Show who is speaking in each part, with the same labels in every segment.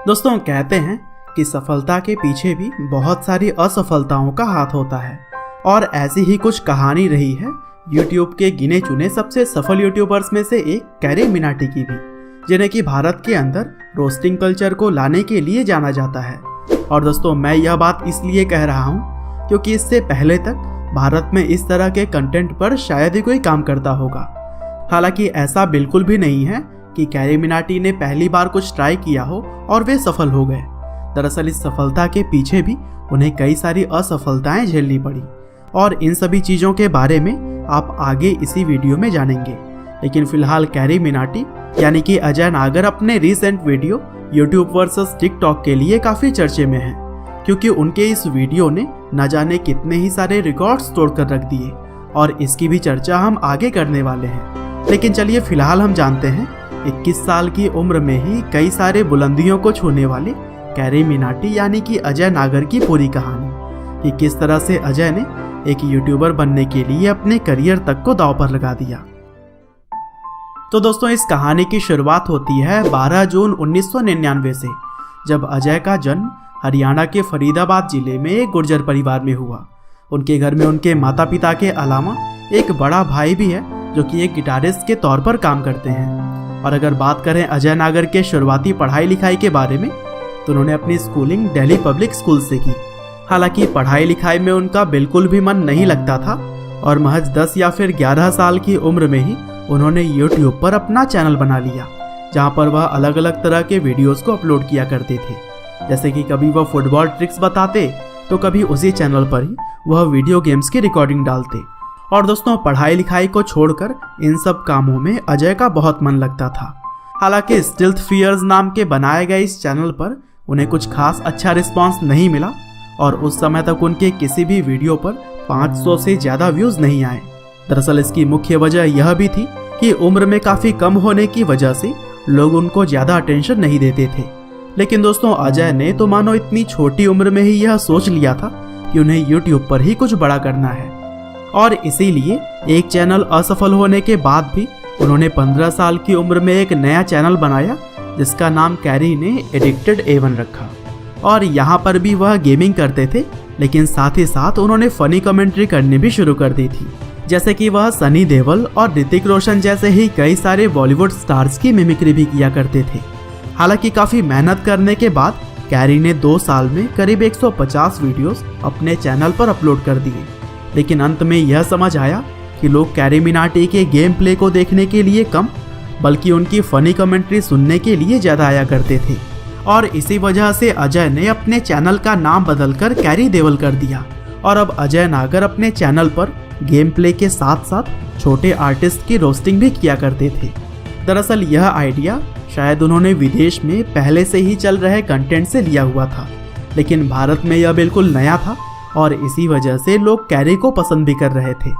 Speaker 1: दोस्तों कहते हैं कि सफलता के पीछे भी बहुत सारी असफलताओं का हाथ होता है और ऐसी ही कुछ कहानी रही है YouTube के गिने चुने सबसे सफल यूट्यूबर्स में से एक कैरी मिनाटी की भी, जिन्हें कि भारत के अंदर रोस्टिंग कल्चर को लाने के लिए जाना जाता है। और दोस्तों मैं यह बात इसलिए कह रहा हूँ क्योंकि इससे पहले तक भारत में इस तरह के कंटेंट पर शायद ही कोई काम करता होगा। हालांकि ऐसा बिल्कुल भी नहीं है कि कैरी मिनाटी ने पहली बार कुछ ट्राई किया हो और वे सफल हो गए। दरअसल इस सफलता के पीछे भी उन्हें कई सारी असफलताएं झेलनी पड़ी और इन सभी चीज़ों के बारे में आप आगे इसी वीडियो में जानेंगे। लेकिन फिलहाल कैरी मिनाटी यानी कि अजय नागर अपने recent video YouTube versus TikTok के लिए काफ़ी चर्चे में हैं, क्योंकि उनके इस वीडियो ने न जाने कितने ही सारे रिकॉर्ड्स तोड़कर रख दिए और इसकी भी चर्चा हम आगे करने वाले हैं। लेकिन चलिए फिलहाल हम जानते हैं 21 साल की उम्र में ही कई सारे बुलंदियों को छूने वाले कैरी मिनाटी यानी कि अजय नागर की पूरी कहानी कि किस तरह से अजय ने एक यूट्यूबर बनने के लिए अपने करियर तक को दांव पर लगा दिया। तो दोस्तों इस कहानी की शुरुआत होती है 12 जून 1999 से, जब अजय का जन्म हरियाणा के फरीदाबाद जिले में एक गुर्जर परिवार में हुआ। उनके घर में उनके माता पिता के अलावा एक बड़ा भाई भी है जो कि एक गिटारिस्ट के तौर पर काम करते हैं। और अगर बात करें अजय नागर के शुरुआती पढ़ाई लिखाई के बारे में तो उन्होंने अपनी स्कूलिंग दिल्ली पब्लिक स्कूल से की। हालांकि पढ़ाई लिखाई में उनका बिल्कुल भी मन नहीं लगता था और महज 10 या फिर 11 साल की उम्र में ही उन्होंने YouTube पर अपना चैनल बना लिया, जहां पर वह अलग अलग तरह के वीडियोस को अपलोड किया करते थे। जैसे कि कभी वह फुटबॉल ट्रिक्स बताते तो कभी उसी चैनल पर ही वह वीडियो गेम्स की रिकॉर्डिंग डालते। और दोस्तों पढ़ाई लिखाई को छोड़कर इन सब कामों में अजय का बहुत मन लगता था। हालांकि स्टिल्थ फियर्स नाम के बनाए गए इस चैनल पर उन्हें कुछ खास अच्छा रिस्पांस नहीं मिला और उस समय तक उनके किसी भी वीडियो पर 500 से ज़्यादा व्यूज़ नहीं आए। दरअसल इसकी मुख्य वजह यह भी थी कि उम्र में काफ़ी कम होने की वजह से लोग उनको ज़्यादा अटेंशन नहीं देते थे। लेकिन दोस्तों अजय ने तो मानो इतनी छोटी उम्र में ही यह सोच लिया था कि उन्हें YouTube पर ही कुछ बड़ा करना है और इसीलिए एक चैनल असफल होने के बाद भी उन्होंने 15 साल की उम्र में एक नया चैनल बनाया जिसका नाम कैरी ने एडिक्टेड A1 रखा। और यहाँ पर भी वह गेमिंग करते थे, लेकिन साथ ही साथ उन्होंने फनी कमेंट्री करनी भी शुरू कर दी थी। जैसे कि वह सनी देओल और ऋतिक रोशन जैसे ही कई सारे बॉलीवुड स्टार्स की मिमिक्री भी किया करते थे। हालांकि काफ़ी मेहनत करने के बाद कैरी ने 2 साल में करीब 150 वीडियोस अपने चैनल पर अपलोड कर दिए। लेकिन अंत में यह समझ आया कि लोग कैरी मिनाटी के गेम प्ले को देखने के लिए कम बल्कि उनकी फनी कमेंट्री सुनने के लिए ज़्यादा आया करते थे। और इसी वजह से अजय ने अपने चैनल का नाम बदलकर कैरी देओल कर दिया और अब अजय नागर अपने चैनल पर गेम प्ले के साथ साथ छोटे आर्टिस्ट की रोस्टिंग भी किया करते थे। दरअसल यह आइडिया शायद उन्होंने विदेश में पहले से ही चल रहे कंटेंट से लिया हुआ था, लेकिन भारत में यह बिल्कुल नया था और इसी वजह से लोग कैरी को पसंद भी कर रहे थे।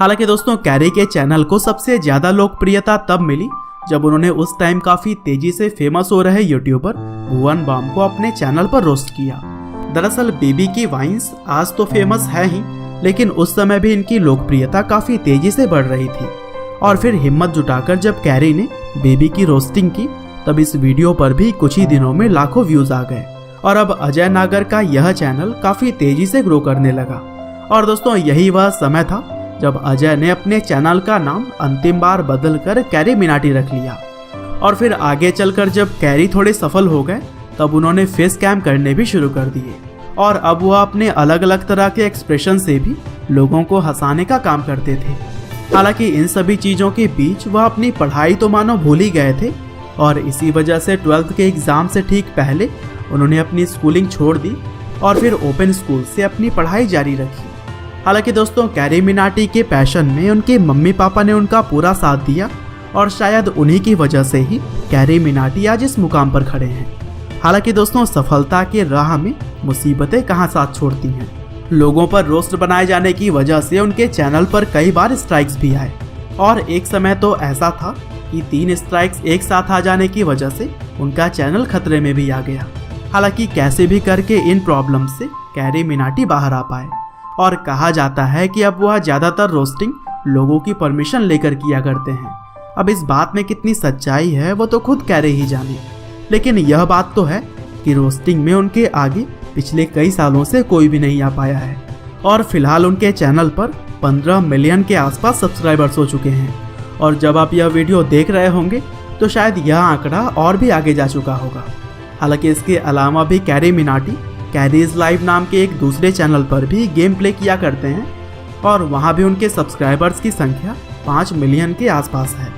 Speaker 1: हालांकि दोस्तों कैरी के चैनल को सबसे ज़्यादा लोकप्रियता तब मिली जब उन्होंने उस टाइम काफ़ी तेज़ी से फेमस हो रहे यूट्यूबर भुवन बाम को अपने चैनल पर रोस्ट किया। दरअसल बेबी की वाइन्स आज तो फेमस है ही, लेकिन उस समय भी इनकी लोकप्रियता काफ़ी तेज़ी से बढ़ रही थी। और फिर हिम्मत जुटाकर जब कैरी ने बेबी की रोस्टिंग की तब इस वीडियो पर भी कुछ ही दिनों में लाखों व्यूज़ आ गए और अब अजय नागर का यह चैनल काफ़ी तेज़ी से ग्रो करने लगा। और दोस्तों यही वह समय था जब अजय ने अपने चैनल का नाम अंतिम बार बदलकर कैरी मिनाटी रख लिया। और फिर आगे चलकर जब कैरी थोड़े सफल हो गए तब उन्होंने फेस कैम करने भी शुरू कर दिए और अब वह अपने अलग अलग तरह के एक्सप्रेशन से भी लोगों को हंसाने का काम करते थे। हालांकि इन सभी चीज़ों के बीच वह अपनी पढ़ाई तो मानो भूल ही गए थे और इसी वजह से 12th के एग्ज़ाम से ठीक पहले उन्होंने अपनी स्कूलिंग छोड़ दी और फिर ओपन स्कूल से अपनी पढ़ाई जारी रखी। हालांकि दोस्तों कैरी मिनाटी के पैशन में उनके मम्मी पापा ने उनका पूरा साथ दिया और शायद उन्हीं की वजह से ही कैरी मिनाटी आज इस मुकाम पर खड़े हैं। हालांकि दोस्तों सफलता के राह में मुसीबतें कहाँ साथ छोड़ती हैं। लोगों पर रोस्ट बनाए जाने की वजह से उनके चैनल पर कई बार स्ट्राइक्स भी आए और एक समय तो ऐसा था कि 3 स्ट्राइक्स एक साथ आ जाने की वजह से उनका चैनल खतरे में भी आ गया। हालांकि कैसे भी करके इन प्रॉब्लम से कैरी मिनाटी बाहर आ पाए और कहा जाता है कि अब वह ज़्यादातर रोस्टिंग लोगों की परमिशन लेकर किया करते हैं। अब इस बात में कितनी सच्चाई है वो तो खुद कैरी ही जाने, लेकिन यह बात तो है कि रोस्टिंग में उनके आगे पिछले कई सालों से कोई भी नहीं आ पाया है और फिलहाल उनके चैनल पर 15 मिलियन के आसपास सब्सक्राइबर्स हो चुके हैं। और जब आप यह वीडियो देख रहे होंगे तो शायद यह आंकड़ा और भी आगे जा चुका होगा। हालांकि इसके अलावा भी कैरी मिनाटी कैरीज लाइव नाम के एक दूसरे चैनल पर भी गेम प्ले किया करते हैं और वहां भी उनके सब्सक्राइबर्स की संख्या 5 मिलियन के आसपास है।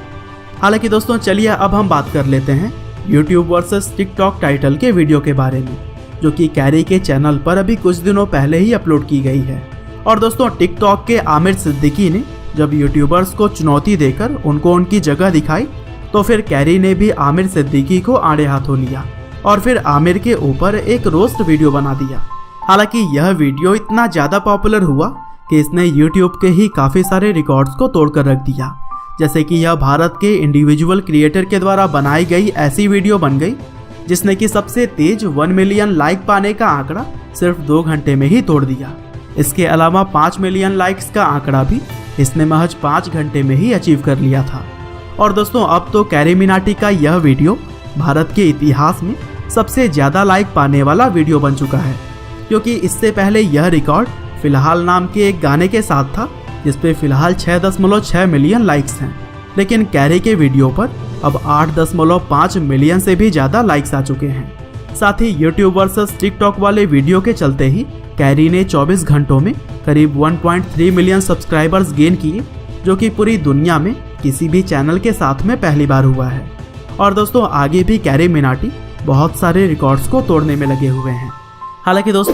Speaker 1: हालांकि दोस्तों चलिए अब हम बात कर लेते हैं YouTube वर्सेस TikTok टाइटल के वीडियो के बारे में, जो कि कैरी के चैनल पर अभी कुछ दिनों पहले ही अपलोड की गई है। और दोस्तों TikTok के आमिर सिद्दीकी ने जब यूट्यूबर्स को चुनौती देकर उनको उनकी जगह दिखाई तो फिर कैरी ने भी आमिर सिद्दीकी को आड़े हाथों लिया और फिर आमिर के ऊपर एक रोस्ट वीडियो बना दिया। हालांकि यह वीडियो इतना ज़्यादा पॉपुलर हुआ कि इसने YouTube के ही काफ़ी सारे रिकॉर्ड्स को तोड़कर रख दिया। जैसे कि यह भारत के इंडिविजुअल क्रिएटर के द्वारा बनाई गई ऐसी वीडियो बन गई जिसने कि सबसे तेज 1 मिलियन लाइक पाने का आंकड़ा सिर्फ 2 घंटे में ही तोड़ दिया। इसके अलावा 5 मिलियन लाइक्स का आंकड़ा भी इसने महज 5 घंटे में ही अचीव कर लिया था। और दोस्तों अब तो कैरी मिनाटी का यह वीडियो भारत के इतिहास में सबसे ज़्यादा लाइक पाने वाला वीडियो बन चुका है, क्योंकि इससे पहले यह रिकॉर्ड फिलहाल नाम के एक गाने के साथ था जिस पे फिलहाल 6.6 मिलियन लाइक्स हैं। लेकिन कैरी के वीडियो पर अब 8.5 मिलियन से भी ज़्यादा लाइक्स आ चुके हैं। साथ ही YouTube वर्सेस TikTok वाले वीडियो के चलते ही कैरी ने 24 घंटों में करीब 1.3 मिलियन सब्सक्राइबर्स गेन किए, जो कि पूरी दुनिया में किसी भी चैनल के साथ में पहली बार हुआ है। और दोस्तों आगे भी कैरी मिनाटी बहुत सारे रिकॉर्ड्स को तोड़ने में लगे हुए हैं। हालांकि दोस्तों